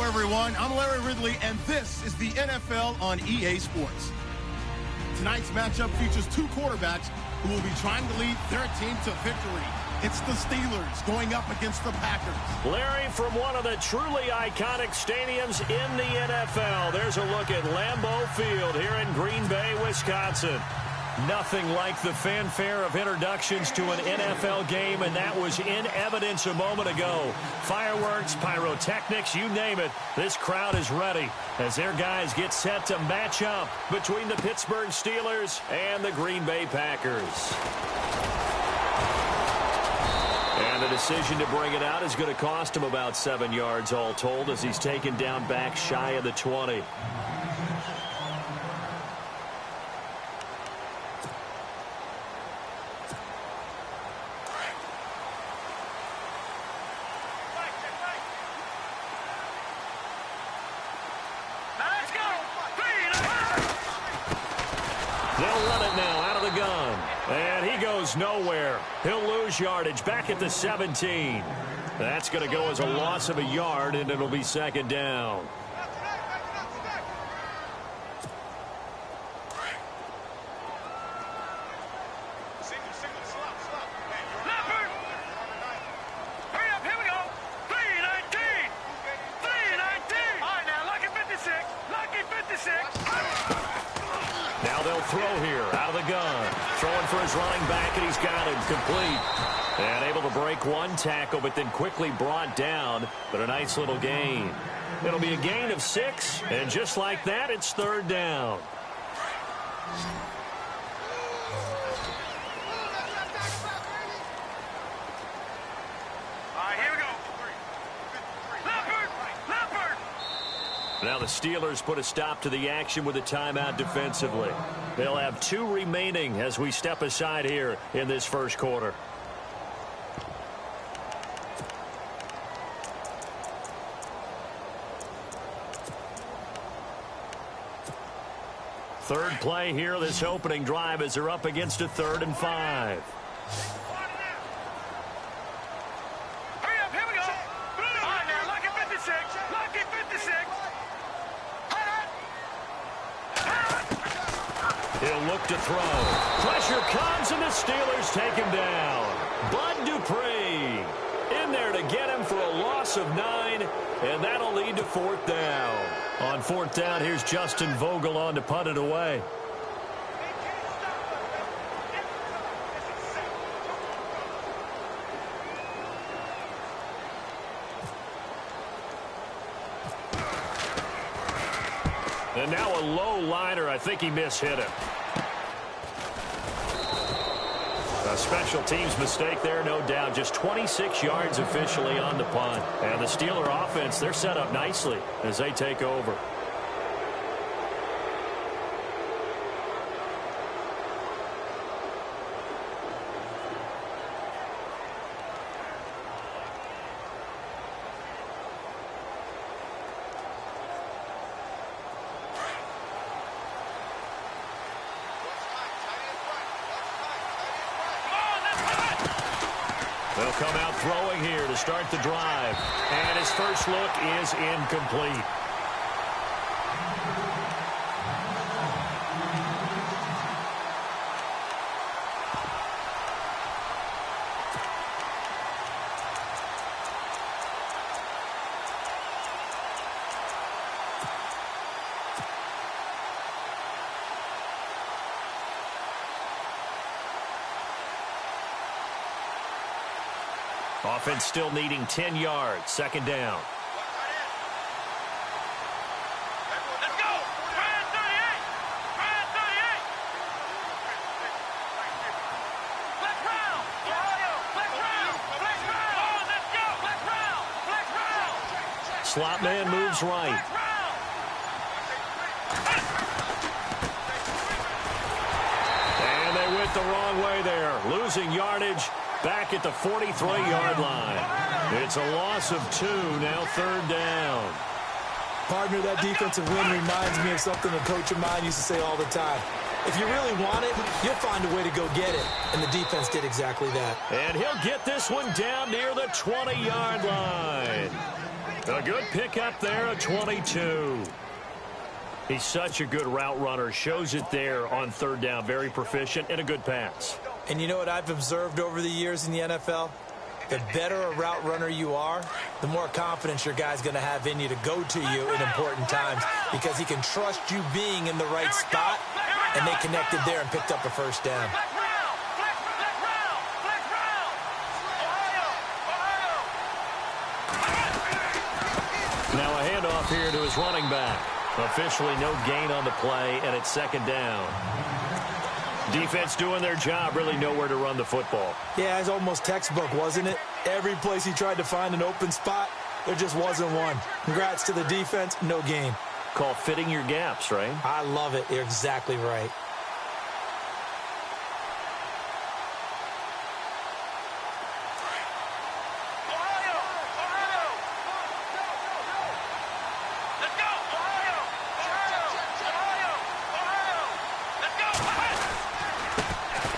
everyone. I'm Larry Ridley, and this is the NFL on EA Sports. Tonight's matchup features two quarterbacks who will be trying to lead their team to victory. It's the Steelers going up against the Packers. Larry, from one of the truly iconic stadiums in the NFL, there's a look at Lambeau Field here in Green Bay, Wisconsin. Nothing like the fanfare of introductions to an NFL game, and that was in evidence a moment ago. Fireworks, pyrotechnics, you name it. This crowd is ready as their guys get set to match up between the Pittsburgh Steelers and the Green Bay Packers. And the decision to bring it out is going to cost him about 7 yards all told as he's taken down back shy of the 20. Nowhere. He'll lose yardage back at the 17. That's going to go as a loss of a yard, and it'll be second down. Now they'll throw here out of the gun. Throwing for his running back, and he's got him complete. And able to break one tackle, but then quickly brought down. But a nice little gain. It'll be a gain of 6, and just like that, it's third down. Now the Steelers put a stop to the action with a timeout defensively. They'll have 2 remaining as we step aside here in this first quarter. Third play here, this opening drive as they're up against a 3rd and 5. He'll look to throw. Pressure comes, and the Steelers take him down. Bud Dupree in there to get him for a loss of 9, and that'll lead to 4th down. On 4th down, here's Justin Vogel on to punt it away. And now a low liner. I think he mishit him. A special teams mistake there, no doubt. Just 26 yards officially on the punt. And the Steeler offense, they're set up nicely as they take over. They'll come out throwing here to start the drive. And his first look is incomplete. Offense still needing 10 yards. Second down. Let's go! Brad 38! Brad 38! Flex round! Flex round! Flex round! Let's go! Flex round! Flex round! Slot man moves right. And they went the wrong way there. Losing yardage. Back at the 43-yard line. It's a loss of 2, now third down. Partner, that defensive win reminds me of something a coach of mine used to say all the time. If you really want it, you'll find a way to go get it. And the defense did exactly that. And he'll get this one down near the 20-yard line. A good pickup there, a 22. He's such a good route runner. Shows it there on third down. Very proficient and a good pass. And you know what I've observed over the years in the NFL? The better a route runner you are, the more confidence your guy's going to have in you to go to you in important times because he can trust you being in the right spot, and they connected there and picked up a first down. Now a handoff here to his running back. Officially no gain on the play, and it's second down. Defense doing their job, really nowhere to run the football. Yeah, it's almost textbook, wasn't it? Every place he tried to find an open spot, there just wasn't one. Congrats to the defense, no gain. Call fitting your gaps, right? I love it. You're exactly right.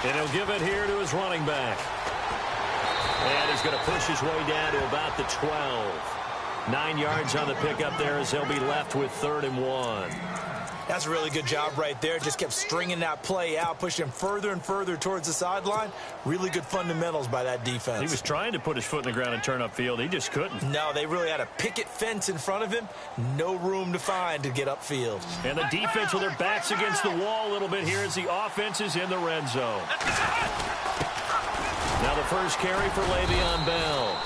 And he'll give it here to his running back. And he's going to push his way down to about the 12. 9 yards on the pickup there as they'll be left with 3rd and 1. That's a really good job right there. Just kept stringing that play out, pushing him further and further towards the sideline. Really good fundamentals by that defense. He was trying to put his foot in the ground and turn upfield. He just couldn't. No, they really had a picket fence in front of him. No room to find to get upfield. And the defense with their backs against the wall a little bit here as the offense is in the red zone. Now the first carry for Le'Veon Bell.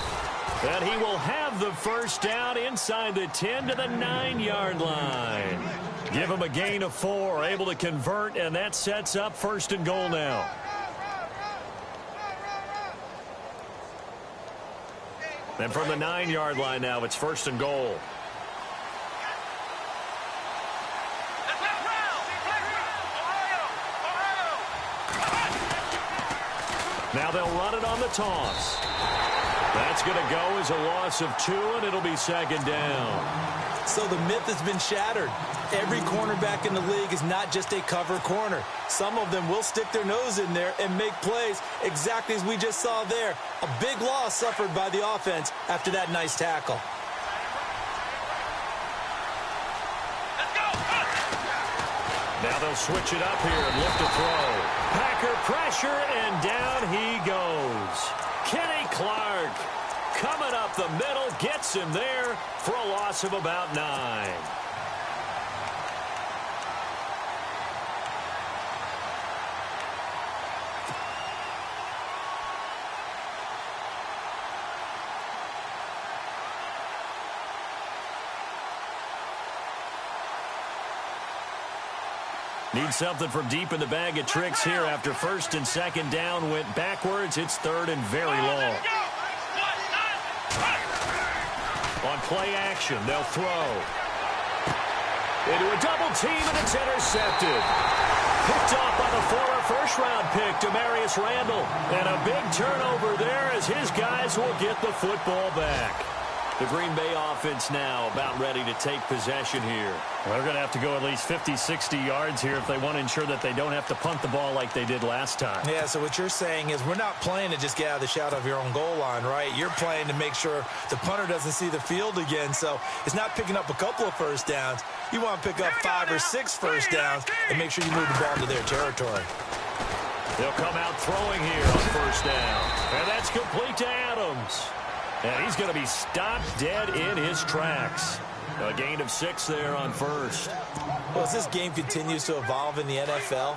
And he will have the first down inside the 10 to the 9-yard line. Give him a gain of 4, able to convert, and that sets up 1st and goal now. And from the 9-yard line now, it's 1st and goal. Now they'll run it on the toss. That's going to go as a loss of 2, and it'll be 2nd down. So the myth has been shattered. Every cornerback in the league is not just a cover corner. Some of them will stick their nose in there and make plays exactly as we just saw there. A big loss suffered by the offense after that nice tackle. Now they'll switch it up here and look to throw. Packer pressure, and down he goes. Kenny Clark coming up the middle, gets him there for a loss of about 9. Need something from deep in the bag of tricks here after 1st and 2nd down went backwards. It's 3rd and very long. On play action, they'll throw. Into a double team, and it's intercepted. Picked off by the former first-round pick, Demarius Randall. And a big turnover there as his guys will get the football back. The Green Bay offense now about ready to take possession here. Well, they're going to have to go at least 50, 60 yards here if they want to ensure that they don't have to punt the ball like they did last time. Yeah, so what you're saying is we're not playing to just get out of the shadow of your own goal line, right? You're playing to make sure the punter doesn't see the field again. So it's not picking up a couple of first downs. You want to pick up 5 or 6 first downs and make sure you move the ball into their territory. They'll come out throwing here on 1st down. And that's complete to Adams. And he's going to be stopped dead in his tracks. A gain of 6 there on 1st. Well, as this game continues to evolve in the NFL,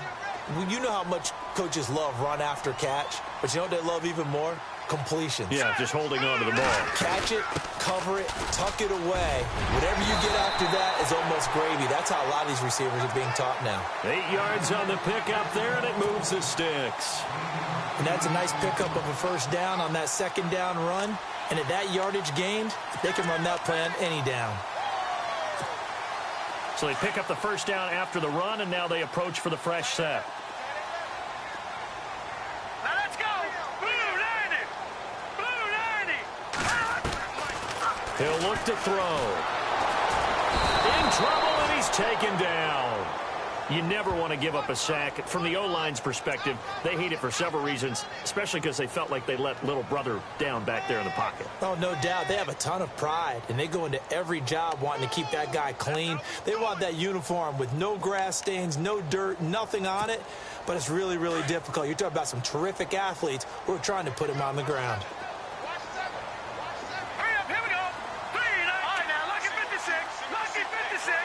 you know how much coaches love run after catch, but you know what they love even more? Completions. Yeah, just holding on to the ball. Catch it, cover it, tuck it away. Whatever you get after that is almost gravy. That's how a lot of these receivers are being taught now. 8 yards on the pickup there, and it moves the sticks. And that's a nice pickup of a first down on that 2nd down run. And at that yardage gained, they can run that play on any down. So they pick up the first down after the run, and now they approach for the fresh set. Now let's go. Blue 90. Blue 90. He'll look to throw. In trouble, and he's taken down. You never want to give up a sack. From the O-line's perspective, they hate it for several reasons, especially because they felt like they let little brother down back there in the pocket. Oh, no doubt. They have a ton of pride, and they go into every job wanting to keep that guy clean. They want that uniform with no grass stains, no dirt, nothing on it, but it's really, really difficult. You're talking about some terrific athletes who are trying to put him on the ground. Hurry up, here we go. 3, 9. All right, now, lucky 56. Lucky 56.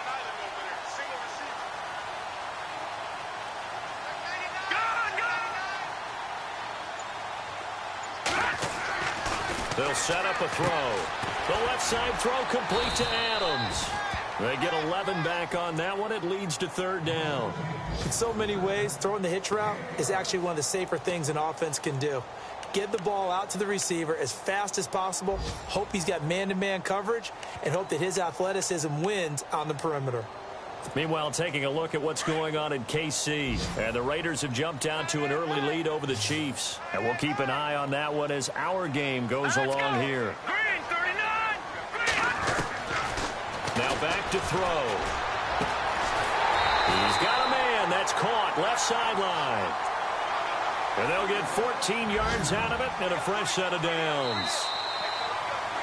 They'll set up a throw. The left side throw complete to Adams. They get 11 back on that one. It leads to 3rd down. In so many ways, throwing the hitch route is actually one of the safer things an offense can do. Get the ball out to the receiver as fast as possible, hope he's got man-to-man coverage, and hope that his athleticism wins on the perimeter. Meanwhile, taking a look at what's going on in KC. And the Raiders have jumped out to an early lead over the Chiefs. And we'll keep an eye on that one as our game goes along here. Green, 39. Now back to throw. He's got a man. That's caught. Left sideline. And they'll get 14 yards out of it and a fresh set of downs.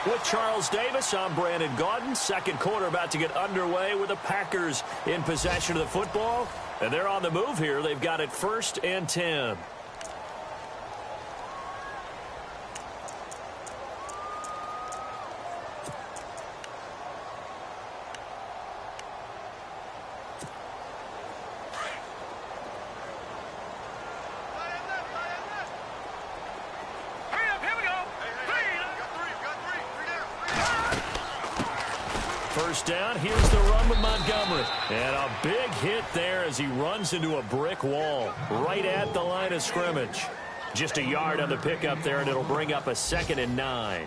With Charles Davis, I'm Brandon Gaudin. Second quarter about to get underway with the Packers in possession of the football. And they're on the move here. They've got it 1st and 10. First down, here's the run with Montgomery. And a big hit there as he runs into a brick wall right at the line of scrimmage. Just a yard on the pickup there, and it'll bring up a 2nd and 9.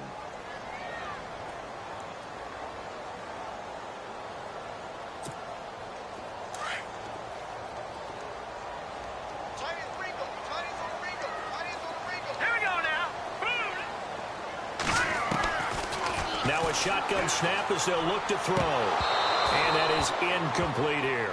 Now a shotgun snap as they'll look to throw. And that is incomplete here.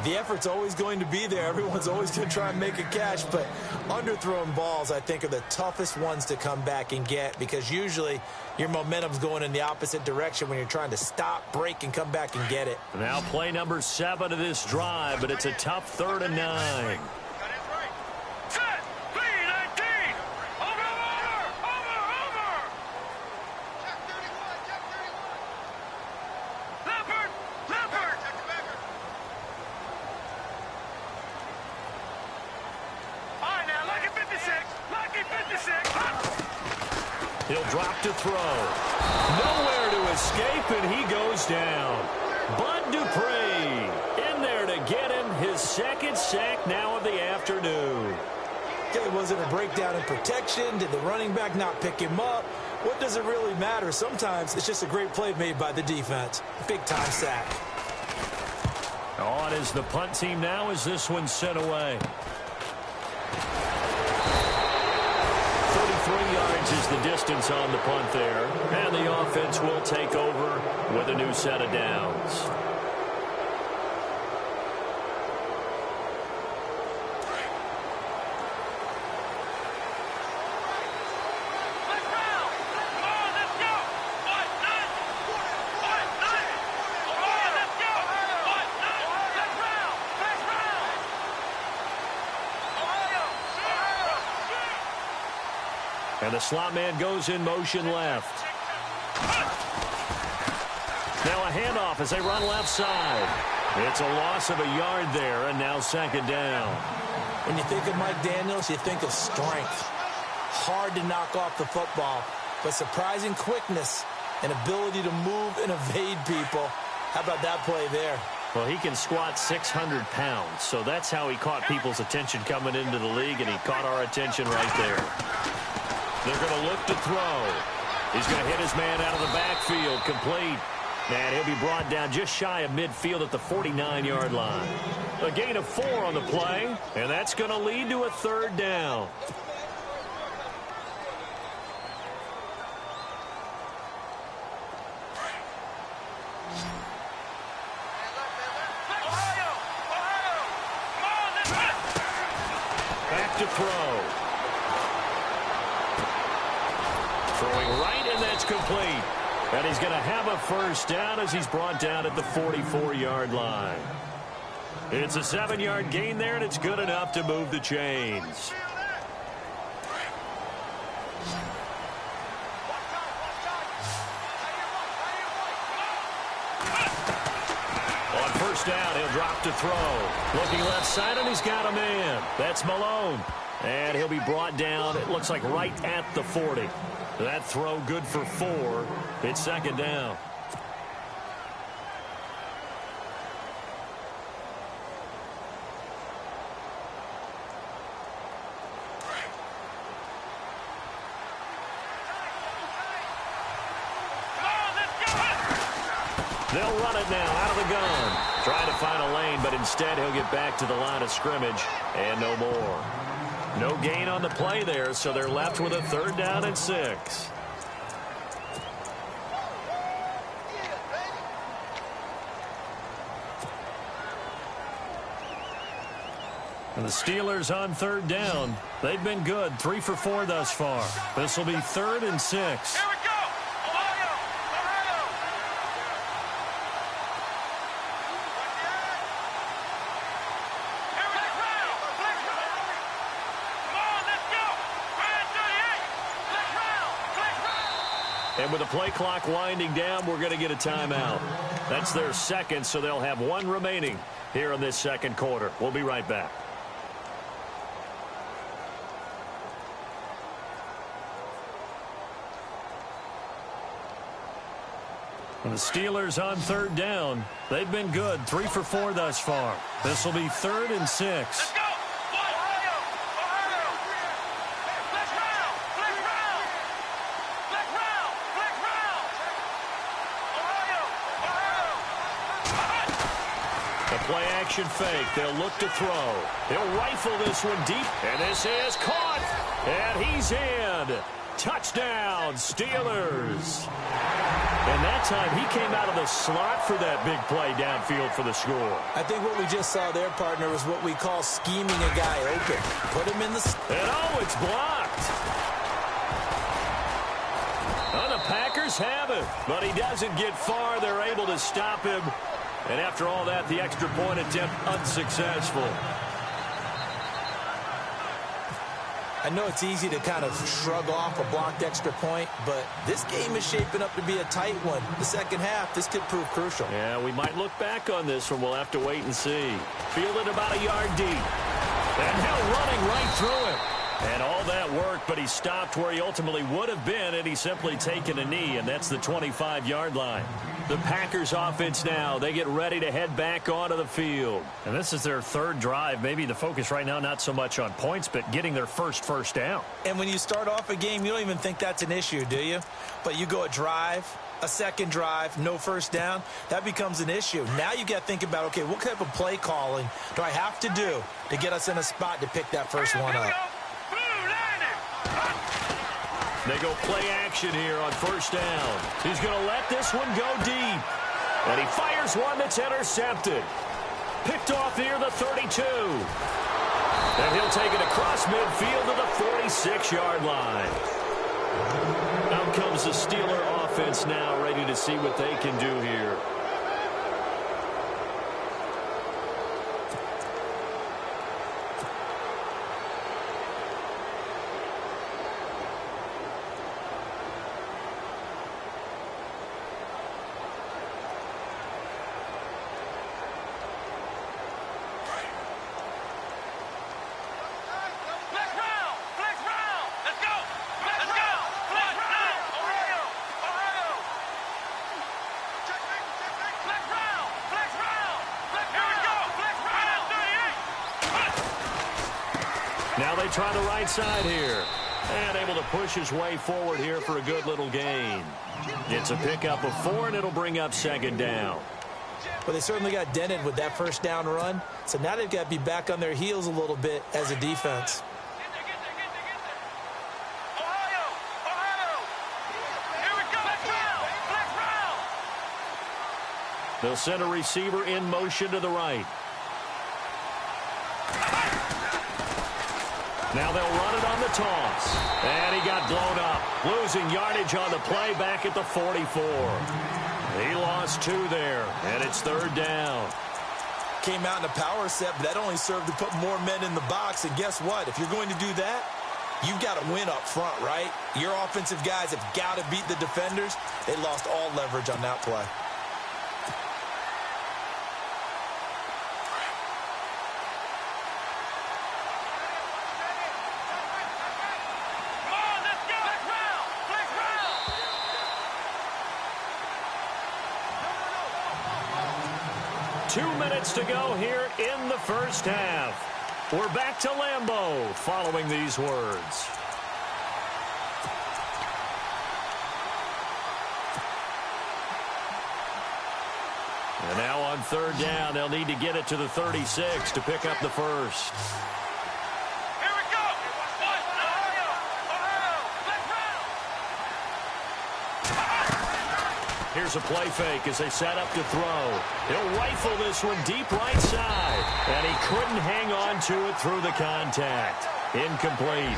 The effort's always going to be there. Everyone's always going to try and make a catch, but underthrown balls, I think, are the toughest ones to come back and get because usually your momentum's going in the opposite direction when you're trying to stop, break, and come back and get it. Now play number 7 of this drive, but it's a tough 3rd and 9. He'll drop to throw. Nowhere to escape, and he goes down. Bud Dupree in there to get him his 2nd sack now of the afternoon. Okay, was it a breakdown in protection? Did the running back not pick him up? What does it really matter? Sometimes it's just a great play made by the defense. Big-time sack. On is the punt team now as this one's sent away. 33 yards is the distance on the punt there. And the offense will take over with a new set of downs. And the slot man goes in motion left. Now a handoff as they run left side. It's a loss of a yard there, and now 2nd down. When you think of Mike Daniels, you think of strength. Hard to knock off the football, but surprising quickness and ability to move and evade people. How about that play there? Well, he can squat 600 pounds, so that's how he caught people's attention coming into the league, and he caught our attention right there. They're going to look to throw. He's going to hit his man out of the backfield, complete. And he'll be brought down just shy of midfield at the 49-yard line. A gain of 4 on the play, and that's going to lead to a 3rd down. Back to throw. Throwing right, and that's complete. And he's going to have a first down as he's brought down at the 44-yard line. It's a 7-yard gain there, and it's good enough to move the chains. On first down, he'll drop to throw. Looking left side, and he's got a man. That's Malone. And he'll be brought down, it looks like right at the 40. That throw good for 4. It's second down. They'll run it now out of the gun. Trying to find a lane, but instead he'll get back to the line of scrimmage and no more. No gain on the play there, so they're left with a 3rd down and 6. And the Steelers on 3rd down. They've been good, 3 for 4 thus far. This will be 3rd and 6. Here we go. Ohio. Ohio. Here we go. Come on, let's go. Red 38. Flex round. Flex round. And with the play clock winding down, we're going to get a timeout. That's their second, so they'll have 1 remaining here in this second quarter. We'll be right back. And the Steelers on 3rd down. They've been good, 3 for 4 thus far. This will be 3rd and 6. Let's go. Ohio. Ohio. Flex round. Flex round. Flex round. Flex round. Ohio. Ohio. The play action fake. They'll look to throw. He'll rifle this one deep. And this is caught. And he's in. Touchdown, Steelers. And that time he came out of the slot for that big play downfield for the score. I think what we just saw there, partner, was what we call scheming a guy open. Put him in the... And oh, it's blocked. Oh, the Packers have it, but he doesn't get far. They're able to stop him. And after all that, the extra point attempt unsuccessful. I know it's easy to kind of shrug off a blocked extra point, but this game is shaping up to be a tight one. The second half, this could prove crucial. Yeah, we might look back on this one. We'll have to wait and see. Fielded about a yard deep. And Hill running right through him. And all that work, but he stopped where he ultimately would have been, and he's simply taken a knee, and that's the 25-yard line. The Packers offense now, they get ready to head back onto the field. And this is their 3rd drive. Maybe the focus right now not so much on points, but getting their first down. And when you start off a game, you don't even think that's an issue, do you? But you go a drive, a second drive, no first down, that becomes an issue. Now you got to think about, okay, what type of play calling do I have to do to get us in a spot to pick that first one up? They go play action here on first down. He's going to let this one go deep. And he fires one that's intercepted. Picked off near the 32. And he'll take it across midfield to the 46-yard line. Out comes the Steeler offense now, ready to see what they can do here. Now they try the right side here. And able to push his way forward here for a good little gain. It's a pickup of 4, and it'll bring up second down. Well, they certainly got dented with that first down run. So now they've got to be back on their heels a little bit as a defense. Ohio! Ohio! Here we go! Flex round! They'll send a receiver in motion to the right. Now they'll run it on the toss. And he got blown up. Losing yardage on the play back at the 44. He lost 2 there, and it's 3rd down. Came out in a power set, but that only served to put more men in the box. And guess what? If you're going to do that, you've got to win up front, right? Your offensive guys have got to beat the defenders. They lost all leverage on that play. Come on, let's go. Flex round. Flex round. 2 minutes to go here in the first half. We're back to Lambeau following these words. And now on 3rd down, they'll need to get it to the 36 to pick up the first. Here we go. Ohio. Flex round. Here's a play fake as they set up to throw. He'll rifle this one deep right side. And he couldn't hang on to it through the contact. Incomplete.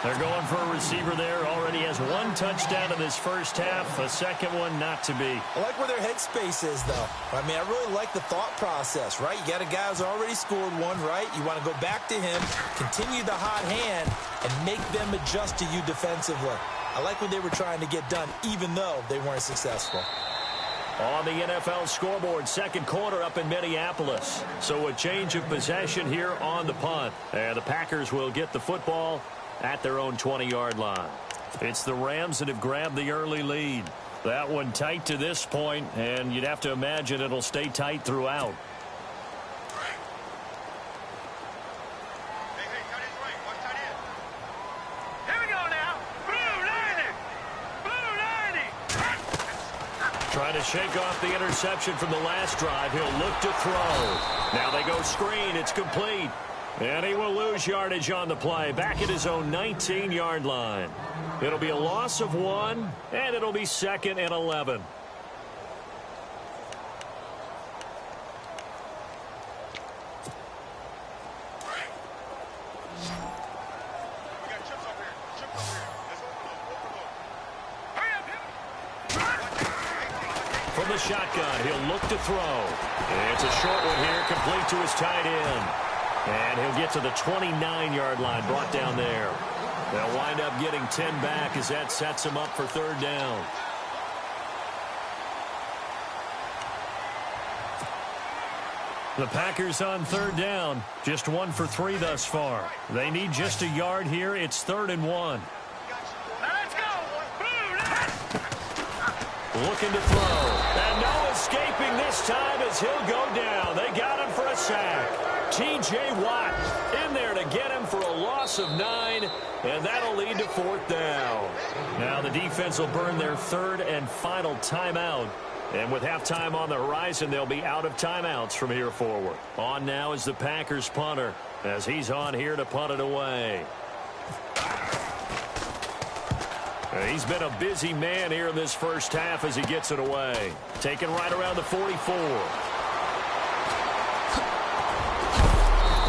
They're going for a receiver there. Already has 1 touchdown in this first half. A second one not to be. I like where their headspace is, though. I mean, I really like the thought process, right? You got a guy who's already scored 1, right? You want to go back to him, continue the hot hand, and make them adjust to you defensively. I like what they were trying to get done, even though they weren't successful. On the NFL scoreboard, 2nd quarter up in Minneapolis. So a change of possession here on the punt. And the Packers will get the football at their own 20-yard line. It's the Rams that have grabbed the early lead. That one tight to this point, and you'd have to imagine it'll stay tight throughout. Here we go now. Blue 90. Trying to shake off the interception from the last drive. He'll look to throw. Now they go screen. It's complete. And he will lose yardage on the play. Back at his own 19-yard line. It'll be a loss of 1, and it'll be 2nd and 11. From the shotgun, he'll look to throw. It's a short one here, complete to his tight end. And he'll get to the 29-yard line, brought down there. They'll wind up getting 10 back as that sets him up for 3rd down. The Packers on 3rd down, just 1 for 3 thus far. They need just a yard here. It's 3rd and 1. Let's go. Looking to throw. And no escaping this time as he'll go down. They got him for a sack. T.J. Watt in there to get him for a loss of 9, and that'll lead to 4th down. Now the defense will burn their 3rd and final timeout. And with halftime on the horizon, they'll be out of timeouts from here forward. On now is the Packers punter as he's on here to punt it away. He's been a busy man here in this first half as he gets it away. Taken right around the 44.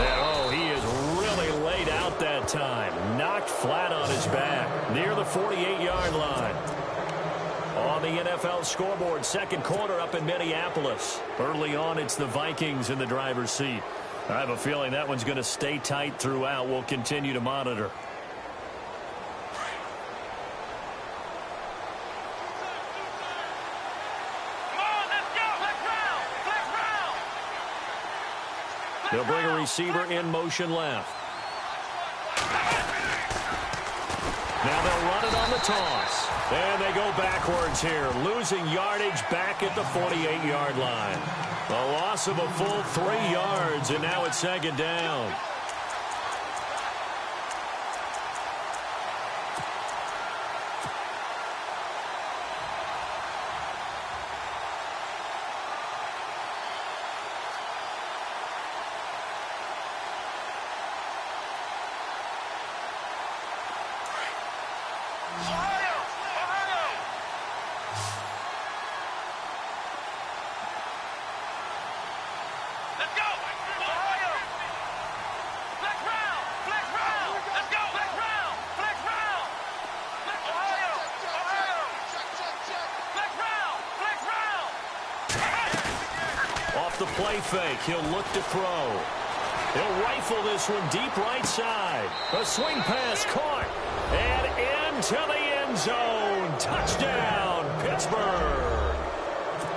And oh, he is really laid out that time. Knocked flat on his back near the 48-yard line. On the NFL scoreboard, 2nd quarter up in Minneapolis. Early on, it's the Vikings in the driver's seat. I have a feeling that one's going to stay tight throughout. We'll continue to monitor. They'll bring a receiver in motion left. Now they'll run it on the toss. And they go backwards here, losing yardage back at the 48-yard line. A loss of a full 3 yards, and now it's 2nd down. the play fake. He'll look to throw. He'll rifle this one deep right side. A swing pass caught. And into the end zone. Touchdown, Pittsburgh.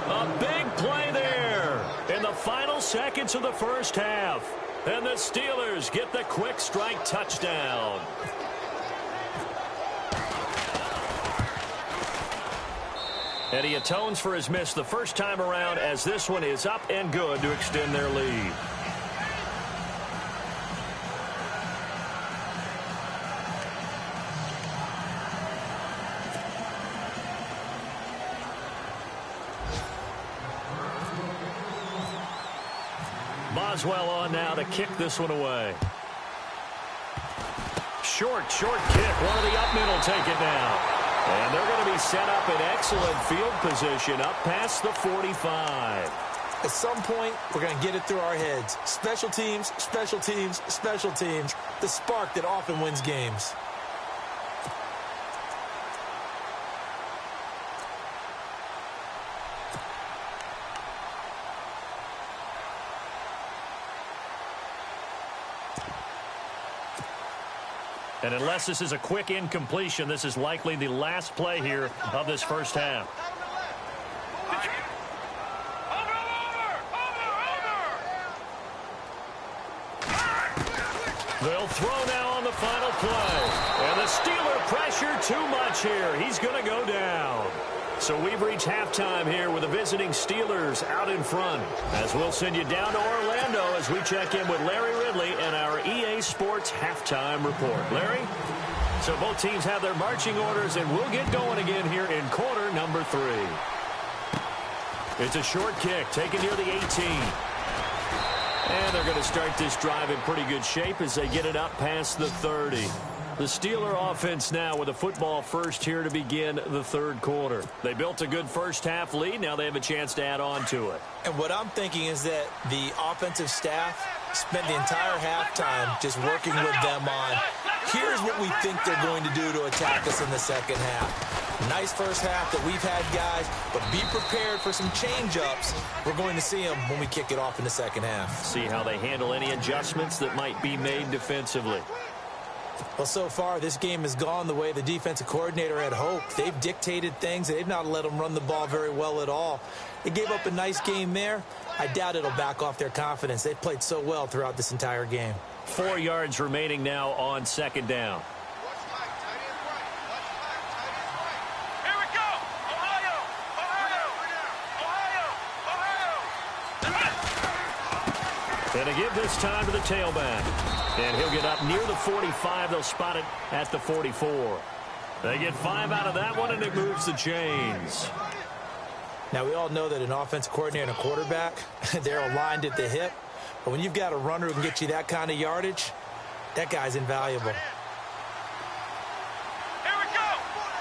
A big play there in the final seconds of the first half. And the Steelers get the quick strike touchdown. And he atones for his miss the first time around as this one is up and good to extend their lead. Boswell on now to kick this one away. Short kick. One of the up men will take it now. And they're going to be set up in excellent field position up past the 45. At some point, we're going to get it through our heads. Special teams, special teams, special teams. The spark that often wins games. And unless this is a quick incompletion, this is likely the last play here of this first half. They'll throw now on the final play. And the Steeler pressure too much here. He's going to go down. So we've reached halftime here with the visiting Steelers out in front. As we'll send you down to Orlando as we check in with Larry Ridley and our EA Sports halftime report. Larry? So both teams have their marching orders, and we'll get going again here in quarter number 3. It's a short kick taken near the 18. And they're going to start this drive in pretty good shape as they get it up past the 30. The Steeler offense now with a football first here to begin the third quarter. They built a good first half lead. Now they have a chance to add on to it. And what I'm thinking is that the offensive staff spent the entire halftime just working with them on, here's what we think they're going to do to attack us in the second half. Nice first half that we've had, guys, but be prepared for some change-ups. We're going to see them when we kick it off in the second half. See how they handle any adjustments that might be made defensively. Well, so far, this game has gone the way the defensive coordinator had hoped. They've dictated things. They've not let them run the ball very well at all. They gave up a nice game there. I doubt it'll back off their confidence. They've played so well throughout this entire game. 4 yards remaining now on second down. Here we go! Ohio! And to give this time to the tailback. And he'll get up near the 45. They'll spot it at the 44. They get 5 out of that one, and it moves the chains. Now, we all know that an offensive coordinator and a quarterback, they're aligned at the hip. But when you've got a runner who can get you that kind of yardage, that guy's invaluable. Here we go!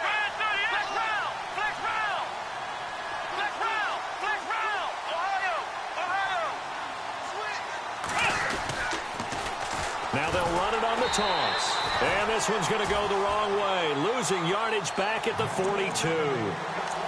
Flex round! Flex round! Flex round! Flex round! Ohio! Now they'll run it on the toss. And this one's going to go the wrong way. Losing yardage back at the 42.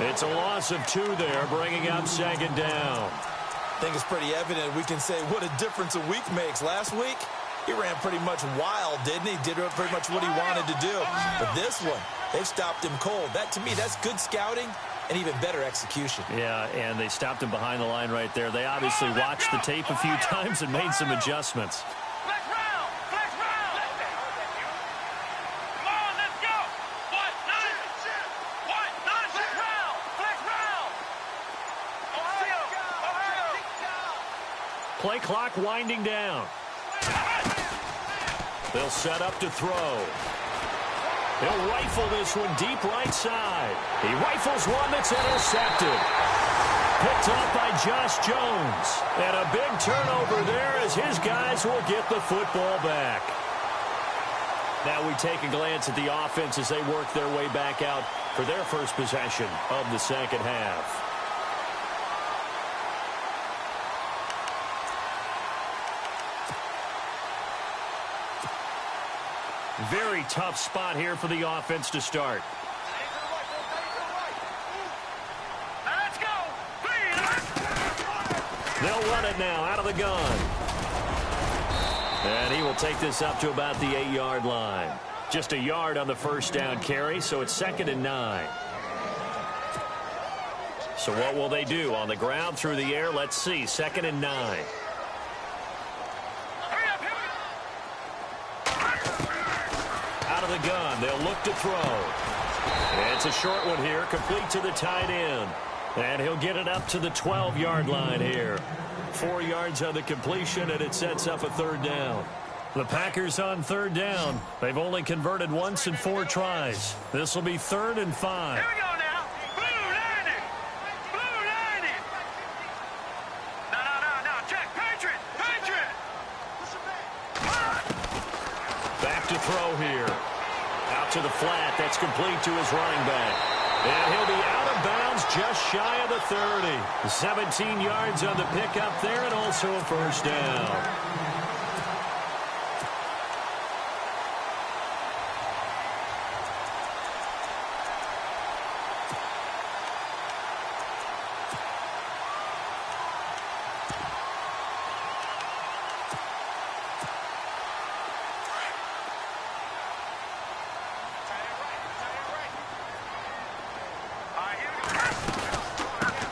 It's a loss of 2 there, bringing up second down. I think it's pretty evident. We can say what a difference a week makes. Last week, he ran pretty much wild, didn't he? Did pretty much what he wanted to do. But this one, they've stopped him cold. That, to me, that's good scouting and even better execution. Yeah, and they stopped him behind the line right there. They obviously watched the tape a few times and made some adjustments. Flex round! Flex round! Come on, let's go! What? None! What? None! Flex round! Flex round! Ohio! Play clock winding down. They'll set up to throw. He'll rifle this one deep right side. He rifles one that's intercepted. Picked up by Josh Jones. And a big turnover there as his guys will get the football back. Now we take a glance at the offense as they work their way back out for their first possession of the second half. Very tough spot here for the offense to start. Let's go! They'll run it now out of the gun. And he will take this up to about the 8-yard line. Just a yard on the first down carry, so it's 2nd and 9. So what will they do? On the ground, through the air? Let's see. 2nd and 9. Out of the gun. They'll look to throw. It's a short one here, complete to the tight end. And he'll get it up to the 12-yard line here. 4 yards on the completion, and it sets up a 3rd down. The Packers on 3rd down. They've only converted once in 4 tries. This will be 3rd and 5. Here we go now. Blue line it. Blue line it. No. Check. Patriot. Back to throw here. Out to the flat. That's complete to his running back. And he'll be out of bounds just shy of the 30. 17 yards on the pickup there, and also a 1st down.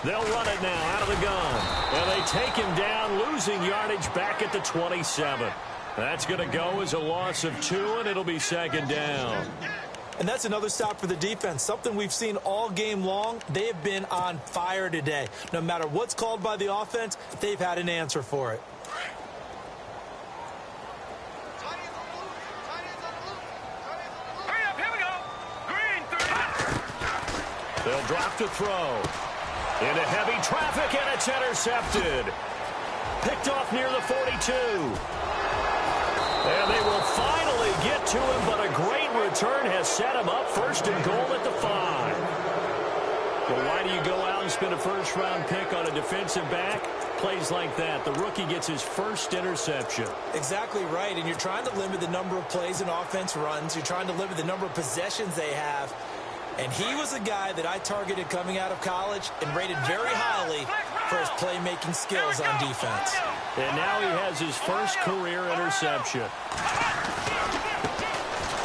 They'll run it now out of the gun. And they take him down, losing yardage back at the 27. That's going to go as a loss of 2, and it'll be 2nd down. And that's another stop for the defense, something we've seen all game long. They have been on fire today. No matter what's called by the offense, they've had an answer for it. Here we go. Green 30. They'll drop to throw. Into heavy traffic, and it's intercepted. Picked off near the 42. And they will finally get to him, but a great return has set him up 1st and goal at the 5. Well, why do you go out and spend a 1st-round pick on a defensive back? Plays like that. The rookie gets his 1st interception. Exactly right, and you're trying to limit the number of plays an offense runs. You're trying to limit the number of possessions they have. And he was a guy that I targeted coming out of college and rated very highly for his playmaking skills on defense. And now he has his 1st career interception.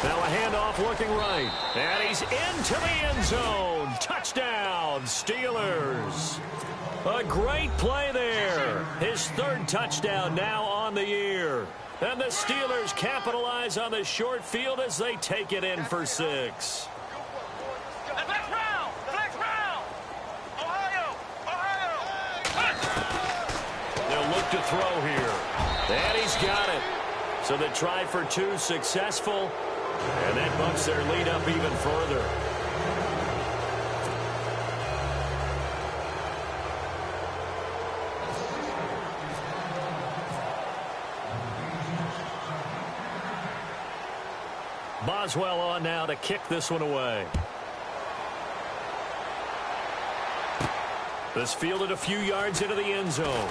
Now a handoff looking right. And he's into the end zone. Touchdown, Steelers. A great play there. His 3rd touchdown now on the year. And the Steelers capitalize on the short field as they take it in for 6. To throw here. And he's got it. So they try for 2, successful. And that bumps their lead up even further. Boswell on now to kick this one away. This fielded a few yards into the end zone.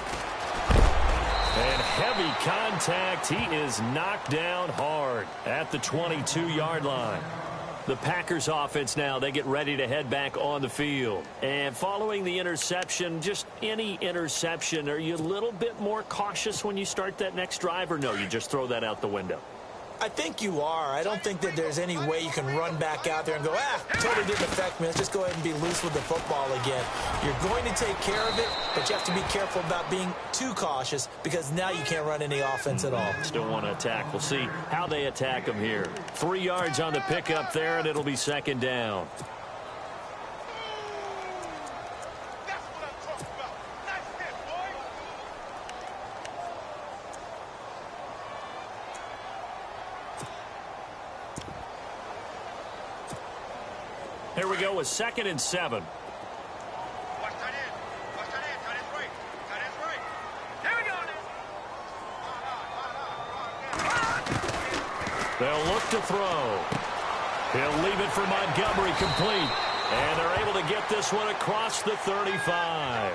And heavy contact. He is knocked down hard at the 22-yard line. The Packers offense now, they get ready to head back on the field. And following the interception, just any interception, are you a little bit more cautious when you start that next drive, or no, you just throw that out the window? I think you are. I don't think that there's any way you can run back out there and go, totally didn't affect me. Let's just go ahead and be loose with the football again. You're going to take care of it, but you have to be careful about being too cautious because now you can't run any offense at all. Still want to attack. We'll see how they attack him here. 3 yards on the pickup there, and it'll be 2nd down. Here we go with 2nd and 7. Watch that in. Watch that in. That is right. That is right. Here we go. They'll look to throw. He'll leave it for Montgomery, complete. And they're able to get this one across the 35.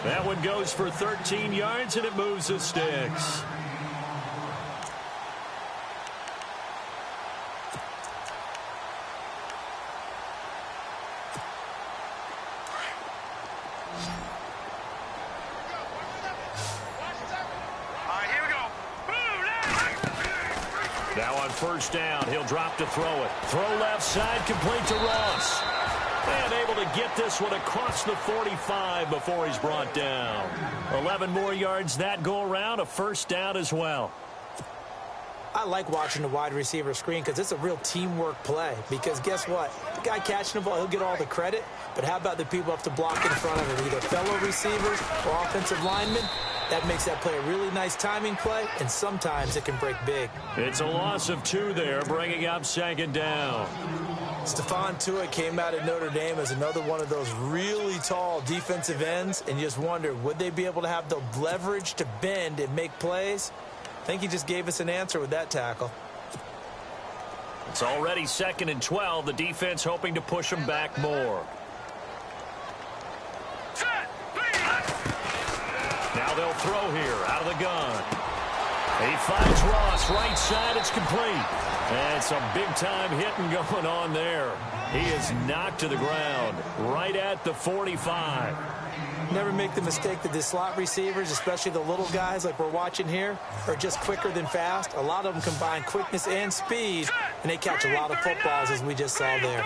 That one goes for 13 yards, and it moves the sticks. on first down. He'll drop to throw it. Throw left side, complete to Ross. And able to get this one across the 45 before he's brought down. 11 more yards that go around, a first down as well. I like watching the wide receiver screen because it's a real teamwork play. Because guess what? The guy catching the ball, he'll get all the credit. But how about the people up to block in front of him? Either fellow receivers or offensive linemen. That makes that play a really nice timing play, and sometimes it can break big. It's a loss of 2 there, bringing up second down. Stephon Tuitt came out of Notre Dame as another one of those really tall defensive ends, and you just wonder, would they be able to have the leverage to bend and make plays? I think he just gave us an answer with that tackle. It's already 2nd and 12. The defense hoping to push him back more. Now they'll throw here out of the gun. He finds Ross right side. It's complete. And some big-time hitting going on there. He is knocked to the ground right at the 45. Never make the mistake that the slot receivers, especially the little guys like we're watching here, are just quicker than fast. A lot of them combine quickness and speed, and they catch a lot of footballs, as we just saw there.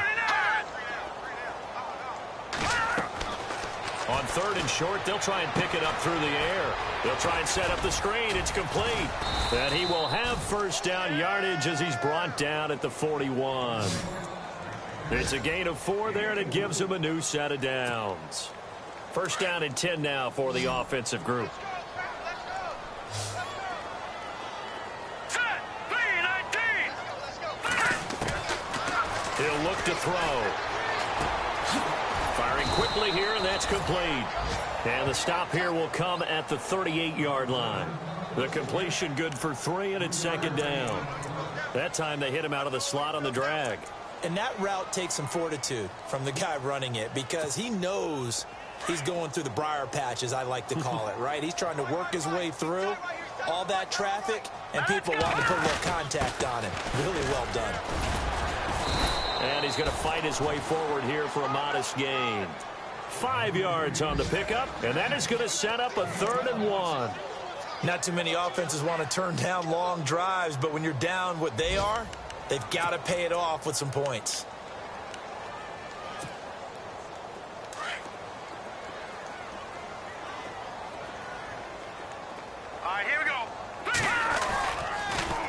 On 3rd and short, they'll try and pick it up through the air. They'll try and set up the screen. It's complete. And he will have first down yardage as he's brought down at the 41. It's a gain of 4 there, and it gives him a new set of downs. First down and 10 now for the offensive group. He'll look to throw. Firing quickly here, and that's complete. And the stop here will come at the 38-yard line. The completion good for 3, and it's second down. That time they hit him out of the slot on the drag. And that route takes some fortitude from the guy running it because he knows he's going through the briar patch, as I like to call it, right? He's trying to work his way through all that traffic, and people want to put a little contact on him. Really well done. And he's going to fight his way forward here for a modest gain. 5 yards on the pickup, and that is going to set up a 3rd and 1. Not too many offenses want to turn down long drives, but when you're down what they are, they've got to pay it off with some points. All right, here we go.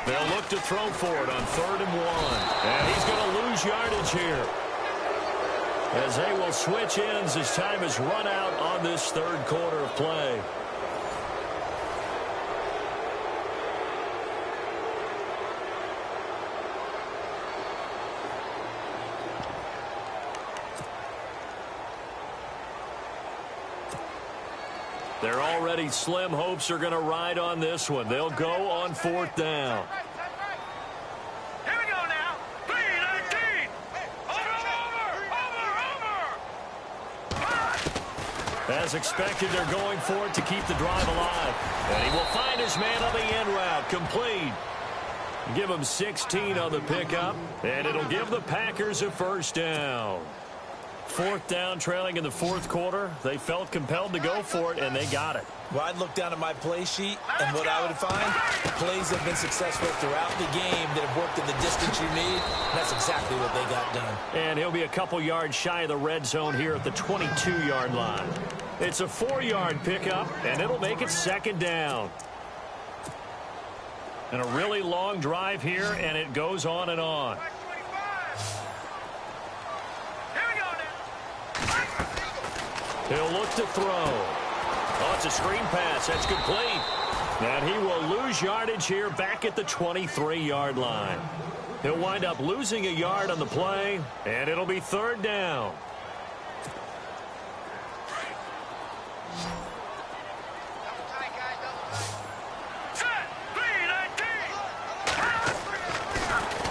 They'll look to throw for it on 3rd and 1. And he's going to lose yardage here, as they will switch ends as time is run out on this 3rd quarter of play. Their already slim hopes are going to ride on this one. They'll go on 4th down. Here we go now. 3-19. Over. As expected, they're going for it to keep the drive alive. And he will find his man on the end route. Complete. Give him 16 on the pickup. And it'll give the Packers a first down. 4th down, trailing in the 4th quarter. They felt compelled to go for it, and they got it. Well, I'd look down at my play sheet, and what I would find, plays have been successful throughout the game that have worked in the distance you need. And that's exactly what they got done. And he'll be a couple yards shy of the red zone here at the 22-yard line. It's a 4-yard pickup, and it'll make it 2nd down. And a really long drive here, and it goes on and on. He'll look to throw. Oh, it's a screen pass. That's complete. And he will lose yardage here back at the 23-yard line. He'll wind up losing a yard on the play, and it'll be 3rd down.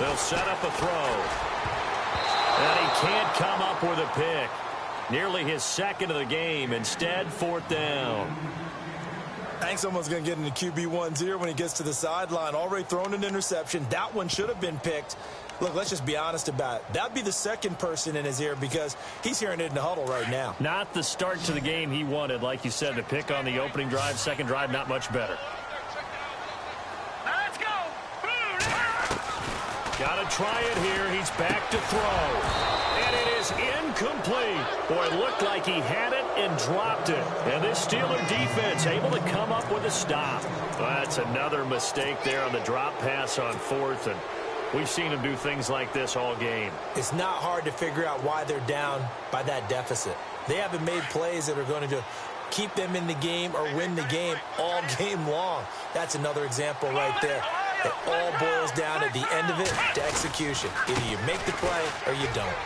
They'll set up a throw. And he can't come up with a pick. Nearly his 2nd of the game. Instead, 4th down. I think someone's going to get into QB1's ear when he gets to the sideline. Already thrown an interception. That one should have been picked. Look, let's just be honest about it. That'd be the 2nd person in his ear because he's hearing it in the huddle right now. Not the start to the game he wanted, like you said, to pick on the opening drive. 2nd drive, not much better. Now let's go. Got to try it here. He's back to throw. And it is incomplete. Boy, it looked like he had it and dropped it. And this Steeler defense able to come up with a stop. Well, that's another mistake there on the drop pass on fourth. And we've seen him do things like this all game. It's not hard to figure out why they're down by that deficit. They haven't made plays that are going to keep them in the game or win the game all game long. That's another example right there. It all boils down at the end of it to execution. Either you make the play or you don't.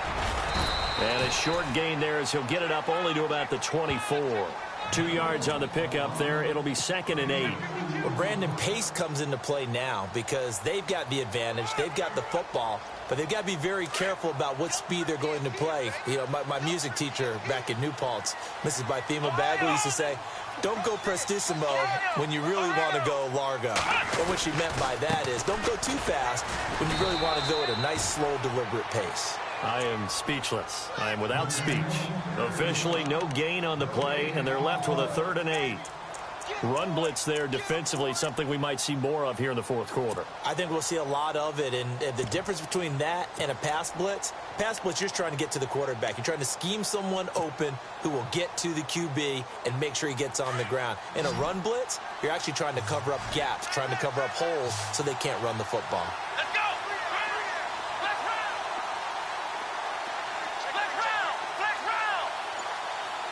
And a short gain there as he'll get it up only to about the 24. 2 yards on the pickup there. It'll be 2nd and 8. Well, Brandon, pace comes into play now because they've got the advantage. They've got the football, but they've got to be very careful about what speed they're going to play. You know, my music teacher back in New Paltz, Mrs. Bythema Bagley, used to say, don't go prestissimo when you really want to go largo. And what she meant by that is don't go too fast when you really want to go at a nice, slow, deliberate pace. I am speechless. I am without speech. Officially no gain on the play, and they're left with a 3rd and 8. Run blitz there defensively, something we might see more of here in the fourth quarter. I think we'll see a lot of it, and the difference between that and a pass blitz, you're just trying to get to the quarterback. You're trying to scheme someone open who will get to the QB and make sure he gets on the ground. In a run blitz, you're actually trying to cover up gaps, trying to cover up holes so they can't run the football. Let's go! Flex round! Flex round!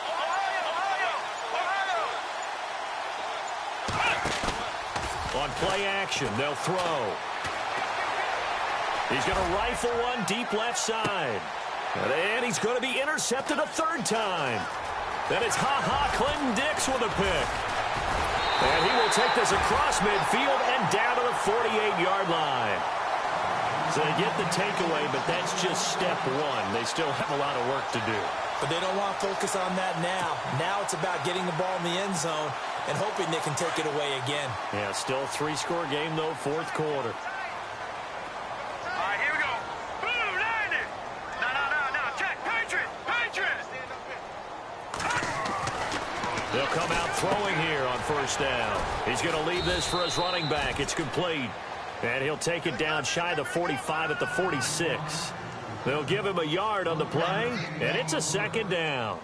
Ohio! On play action, they'll throw. He's going to rifle one deep left side. And he's going to be intercepted a 3rd time. Then it's Clinton Dix with a pick. And he will take this across midfield and down to the 48-yard line. So they get the takeaway, but that's just step one. They still have a lot of work to do. But they don't want to focus on that now. Now it's about getting the ball in the end zone and hoping they can take it away again. Yeah, still a 3-score game, though, fourth quarter. All right, here we go. Boom, landed. No. Check. Patriot. They'll come out throwing here on 1st down. He's going to leave this for his running back. It's complete. And he'll take it down shy of the 45 at the 46. They'll give him a yard on the play, and it's a 2nd down.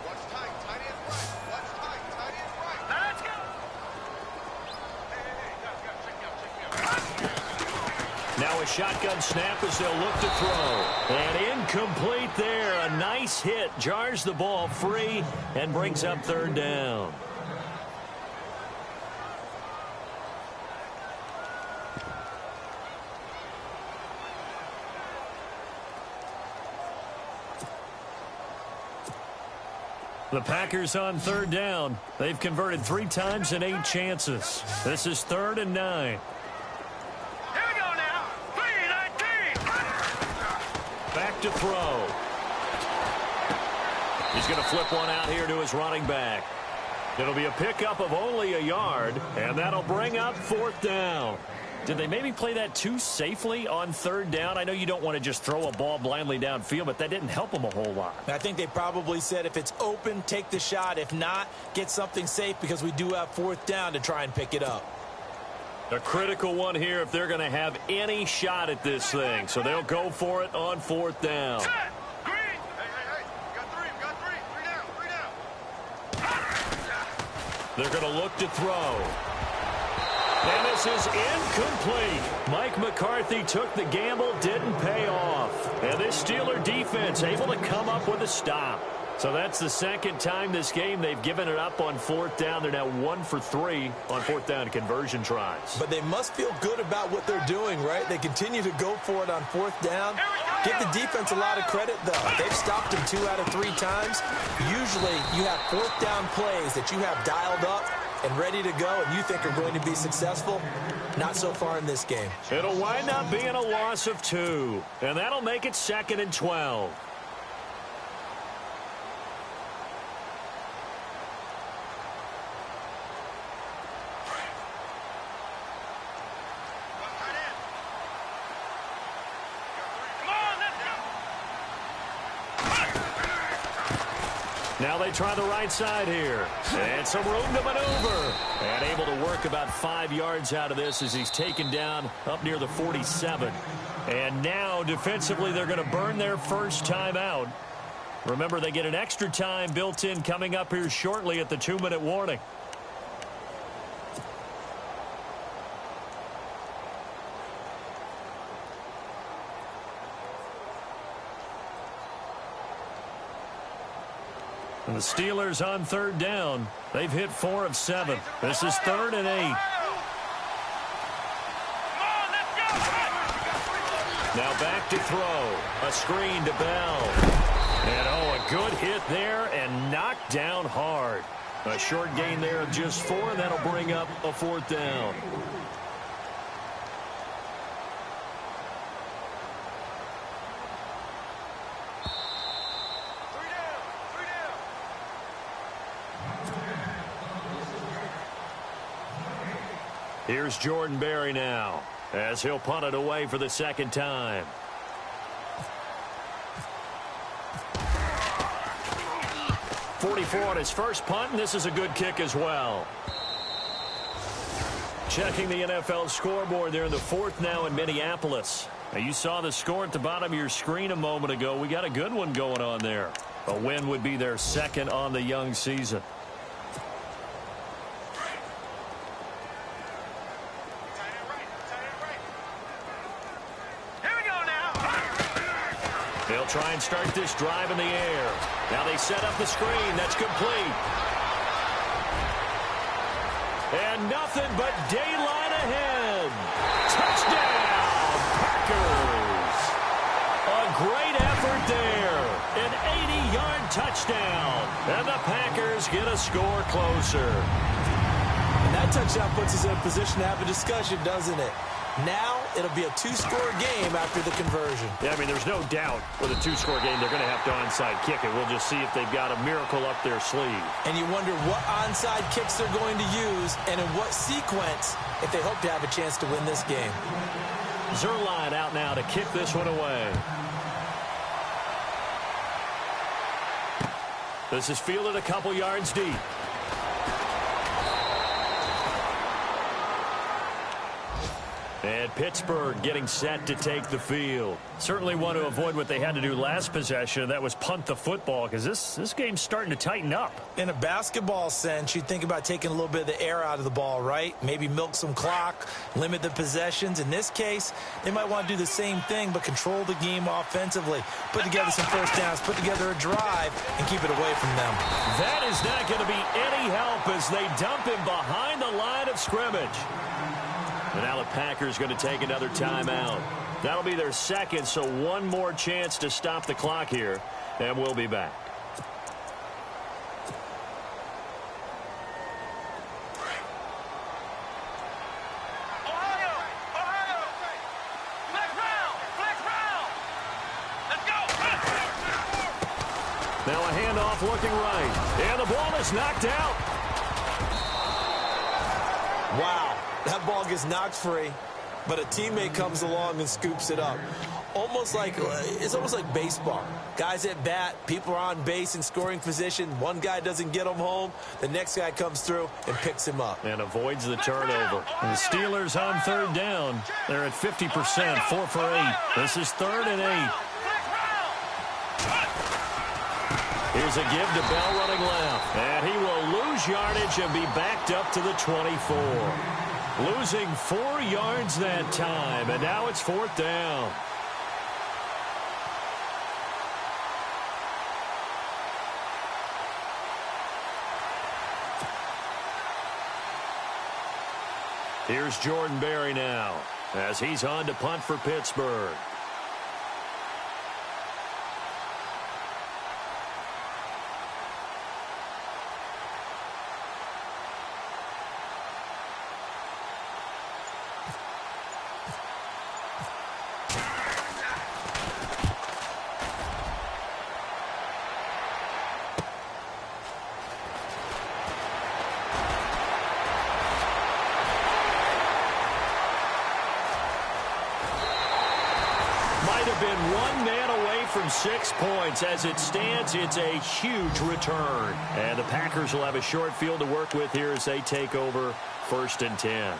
Let's go. Now a shotgun snap as they'll look to throw. And incomplete there. A nice hit. Jars the ball free and brings up 3rd down. The Packers on 3rd down. They've converted 3 times in 8 chances. This is 3rd and 9. Here we go now. 3-19. Back to throw. He's going to flip one out here to his running back. It'll be a pickup of only a yard, and that'll bring up 4th down. Did they maybe play that too safely on 3rd down? I know you don't want to just throw a ball blindly downfield, but that didn't help them a whole lot. I think they probably said if it's open, take the shot. If not, get something safe because we do have 4th down to try and pick it up. A critical one here if they're going to have any shot at this thing. So they'll go for it on 4th down. Set. Green. Hey. We got three. 3 down. They're going to look to throw. And this is incomplete. Mike McCarthy took the gamble, didn't pay off. And this Steeler defense able to come up with a stop. So that's the 2nd time this game they've given it up on 4th down. They're now 1 for 3 on 4th down conversion tries. But they must feel good about what they're doing, right? They continue to go for it on 4th down. Give the defense a lot of credit, though. They've stopped them 2 out of 3 times. Usually you have 4th down plays that you have dialed up and ready to go and you think are going to be successful. Not so far in this game. It'll wind up being a loss of 2. And that'll make it 2nd and 12. Now they try the right side here. And some room to maneuver. And able to work about 5 yards out of this as he's taken down up near the 47. And now defensively they're going to burn their first time out. Remember, they get an extra time built in coming up here shortly at the 2-minute warning. And the Steelers on 3rd down. They've hit 4 of 7. This is 3rd and 8. Now back to throw. A screen to Bell. And a good hit there and knocked down hard. A short gain there of just 4, and that'll bring up a 4th down. Here's Jordan Berry now, as he'll punt it away for the 2nd time. .44 on his first punt, and this is a good kick as well. Checking the NFL scoreboard there in the 4th now in Minneapolis. Now you saw the score at the bottom of your screen a moment ago. We got a good one going on there. A win would be their 2nd on the young season. They'll try and start this drive in the air. Now they set up the screen. That's complete. And nothing but daylight ahead. Touchdown, Packers. A great effort there. An 80-yard touchdown. And the Packers get a score closer. And that touchdown puts us in a position to have a discussion, doesn't it? Now it'll be a 2-score game after the conversion. Yeah, I mean, there's no doubt with a 2-score game they're going to have to onside kick it. We'll just see if they've got a miracle up their sleeve. And you wonder what onside kicks they're going to use and in what sequence if they hope to have a chance to win this game. Zerline out now to kick this one away. This is fielded a couple yards deep. And Pittsburgh getting set to take the field. Certainly want to avoid what they had to do last possession. That was punt the football, because this game's starting to tighten up. In a basketball sense, you think about taking a little bit of the air out of the ball, right? Maybe milk some clock, limit the possessions. In this case, they might want to do the same thing, but control the game offensively. Put together some first downs, put together a drive, and keep it away from them. That is not going to be any help as they dump him behind the line of scrimmage. And now the Packers going to take another timeout. That'll be their 2nd, so one more chance to stop the clock here, and we'll be back. Let's go. Now a handoff looking right, and the ball is knocked out. Wow. That ball gets knocked free, but a teammate comes along and scoops it up. It's almost like baseball. Guys at bat, people are on base in scoring position. One guy doesn't get him home. The next guy comes through and picks him up. And avoids the turnover. And the Steelers on 3rd down. They're at 50%, 4 for 8. This is 3rd and 8. Here's a give to Bell running left. And he will lose yardage and be backed up to the 24. Losing 4 yards that time, and now it's 4th down. Here's Jordan Berry now, as he's on to punt for Pittsburgh. 6 points. As it stands, it's a huge return. And the Packers will have a short field to work with here as they take over 1st and 10.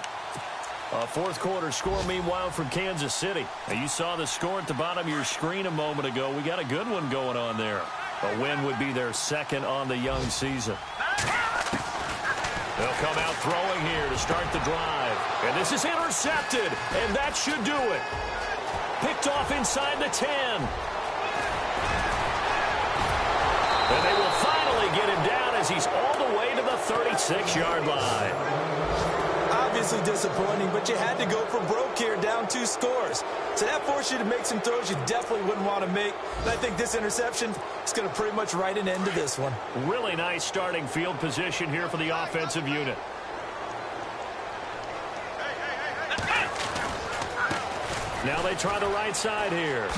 A fourth quarter score, meanwhile, from Kansas City. Now, you saw the score at the bottom of your screen a moment ago. We got a good one going on there. A win would be their second on the young season. They'll come out throwing here to start the drive. And this is intercepted, and that should do it. Picked off inside the 10. And they will finally get him down as he's all the way to the 36-yard line. Obviously disappointing, but you had to go for broke here, down 2 scores. So that forced you to make some throws you definitely wouldn't want to make. And I think this interception is going to pretty much write an end to this one. Really nice starting field position here for the offensive unit. Now they try the right side here.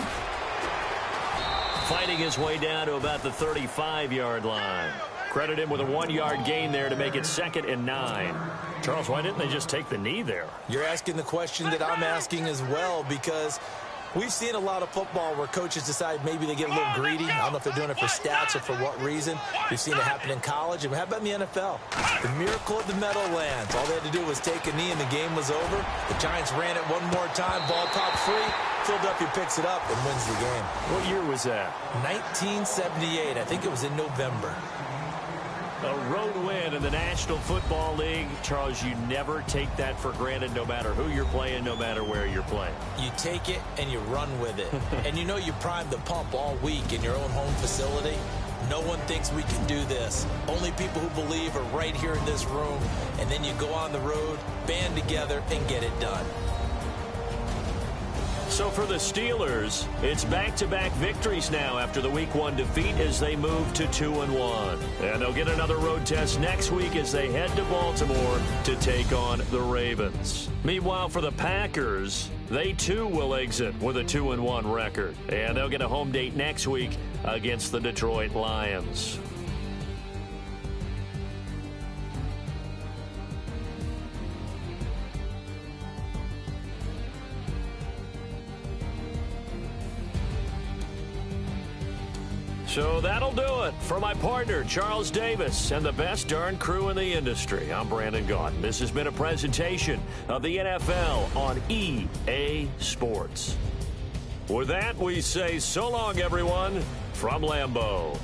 Fighting his way down to about the 35-yard line. Credit him with a 1-yard gain there to make it 2nd and 9. Charles, why didn't they just take the knee there? You're asking the question that I'm asking as well, because we've seen a lot of football where coaches decide maybe they get a little greedy. I don't know if they're doing it for stats or for what reason. We've seen it happen in college. And how about in the NFL? The miracle of the Meadowlands. All they had to do was take a knee and the game was over. The Giants ran it one more time. Ball popped free. Philadelphia picks it up and wins the game. What year was that? 1978. I think it was in November. A road win in the National Football League. Charles, you never take that for granted no matter who you're playing, no matter where you're playing. You take it and you run with it. And you know you primed the pump all week in your own home facility. No one thinks we can do this. Only people who believe are right here in this room. And then you go on the road, band together, and get it done. So for the Steelers, it's back-to-back victories now after the Week 1 defeat as they move to 2-1. And they'll get another road test next week as they head to Baltimore to take on the Ravens. Meanwhile, for the Packers, they too will exit with a 2-1 record. And they'll get a home date next week against the Detroit Lions. So that'll do it for my partner, Charles Davis, and the best darn crew in the industry. I'm Brandon Gaudin. This has been a presentation of the NFL on EA Sports. With that, we say so long, everyone, from Lambeau.